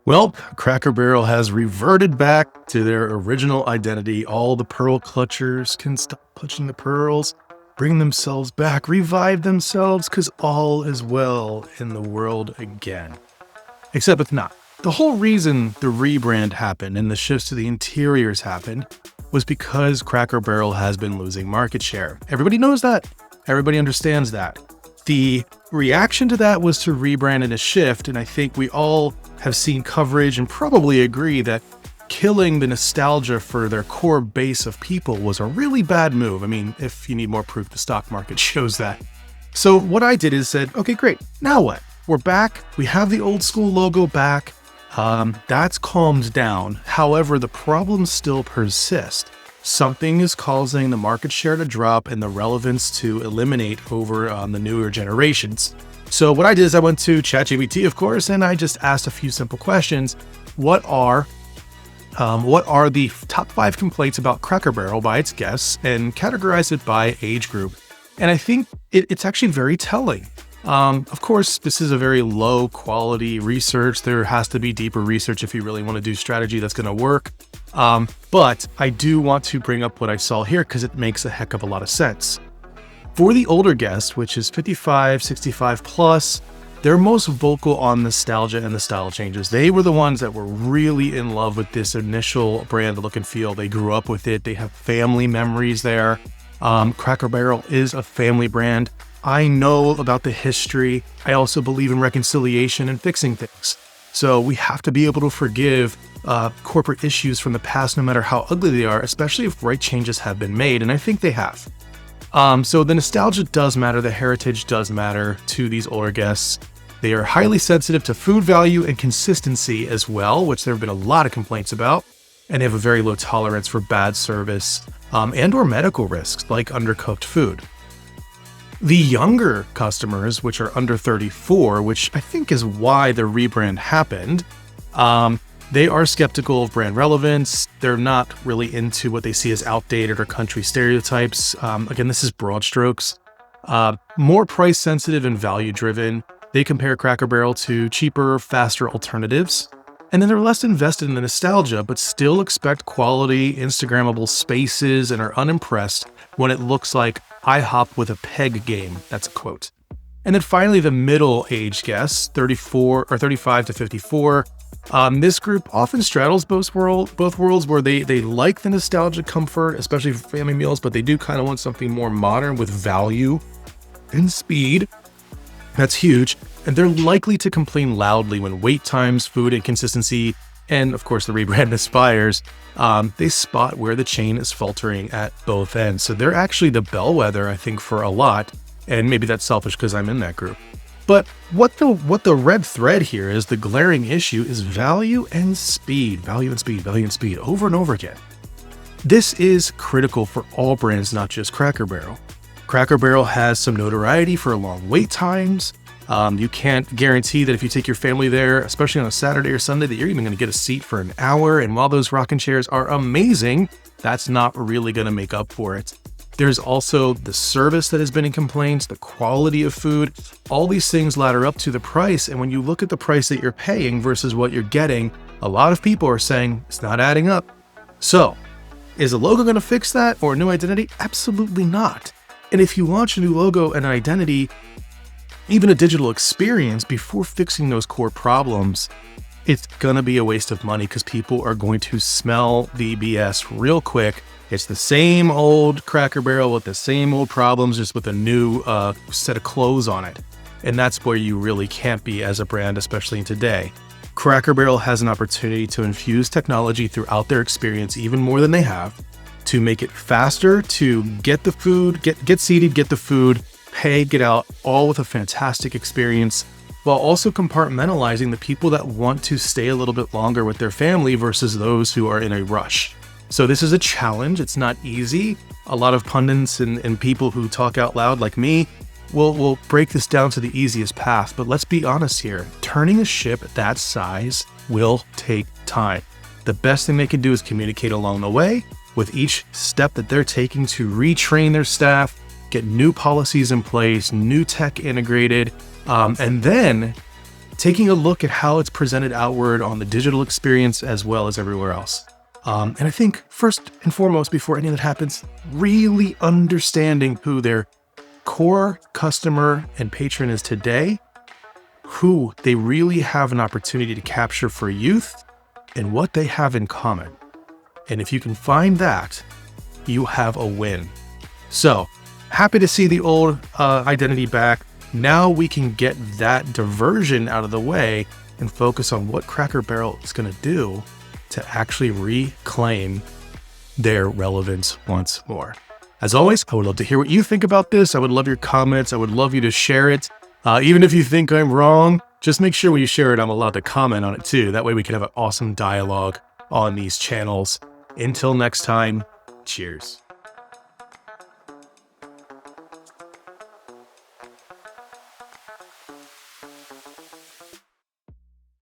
Well, Cracker Barrel has reverted back to their original identity. All the pearl clutchers can stop clutching the pearls, bring themselves back, revive themselves, because all is well in the world again. Except it's not. The whole reason the rebrand happened and the shifts to the interiors happened was because Cracker Barrel has been losing market share. Everybody knows that. Everybody understands that. The reaction to that was to rebrand and a shift, and I think we all have seen coverage and probably agree that killing the nostalgia for their core base of people was a really bad move. I mean, if you need more proof, the stock market shows that. So what I did is said, okay, great. Now what? We're back. We have the old school logo back. That's calmed down. However, the problems still persist. Something is causing the market share to drop and the relevance to eliminate over on the newer generations. So what I did is I went to ChatGPT, of course, and I just asked a few simple questions. What are the top 5 complaints about Cracker Barrel by its guests, and categorize it by age group? And I think it's actually very telling. Of course, this is a very low quality research. There has to be deeper research if you really want to do strategy that's going to work. But I do want to bring up what I saw here because it makes a heck of a lot of sense. For the older guest, which is 55, 65 plus, they're most vocal on nostalgia and the style changes. They were the ones that were really in love with this initial brand look and feel. They grew up with it. They have family memories there. Cracker Barrel is a family brand. I know about the history. I also believe in reconciliation and fixing things. So we have to be able to forgive corporate issues from the past, no matter how ugly they are, especially if right changes have been made. And I think they have. So the nostalgia does matter. The heritage does matter to these older guests. They are highly sensitive to food value and consistency as well, which there have been a lot of complaints about. And they have a very low tolerance for bad service and or medical risks like undercooked food. The younger customers, which are under 34, which I think is why the rebrand happened, they are skeptical of brand relevance. They're not really into what they see as outdated or country stereotypes. Again, this is broad strokes. More price sensitive and value driven. They compare Cracker Barrel to cheaper, faster alternatives. And then they're less invested in the nostalgia, but still expect quality, Instagrammable spaces and are unimpressed when it looks like IHOP with a peg game. That's a quote. And then finally, the middle age guests, 35 to 54. This group often straddles both worlds where they like the nostalgia comfort, especially for family meals, but they do kind of want something more modern with value and speed. That's huge. And they're likely to complain loudly when wait times, food inconsistency, and of course the rebrand misfires. They spot where the chain is faltering at both ends. So they're actually the bellwether, I think, for a lot. And maybe that's selfish because I'm in that group. But what the red thread here is, the glaring issue is value and speed, value and speed, over and over again. This is critical for all brands, not just Cracker Barrel. Cracker Barrel has some notoriety for long wait times. You can't guarantee that if you take your family there, especially on a Saturday or Sunday, that you're even going to get a seat for an hour. And while those rocking chairs are amazing, that's not really going to make up for it. There's also the service that has been in complaints, the quality of food. All these things ladder up to the price. And when you look at the price that you're paying versus what you're getting, a lot of people are saying it's not adding up. So is a logo going to fix that, or a new identity? Absolutely not. And if you launch a new logo and an identity, even a digital experience, before fixing those core problems, it's going to be a waste of money because people are going to smell the BS real quick. It's the same old Cracker Barrel with the same old problems, just with a new set of clothes on it. And that's where you really can't be as a brand, especially in today. Cracker Barrel has an opportunity to infuse technology throughout their experience even more than they have, to make it faster, to get the food, get seated, get the food, pay, get out, all with a fantastic experience, while also compartmentalizing the people that want to stay a little bit longer with their family versus those who are in a rush. So this is a challenge. It's not easy. A lot of pundits and people who talk out loud like me will break this down to the easiest path. But let's be honest here. Turning a ship that size will take time. The best thing they can do is communicate along the way with each step that they're taking to retrain their staff, get new policies in place, new tech integrated, and then taking a look at how it's presented outward on the digital experience as well as everywhere else. And I think first and foremost, before any of that happens, really understanding who their core customer and patron is today, who they really have an opportunity to capture for youth, and what they have in common. And if you can find that, you have a win. So happy to see the old identity back. Now we can get that diversion out of the way and focus on what Cracker Barrel is going to do to actually reclaim their relevance once more. As always, I would love to hear what you think about this. I would love your comments. I would love you to share it. Even if you think I'm wrong, just make sure when you share it, I'm allowed to comment on it too. That way we can have an awesome dialogue on these channels. Until next time, cheers.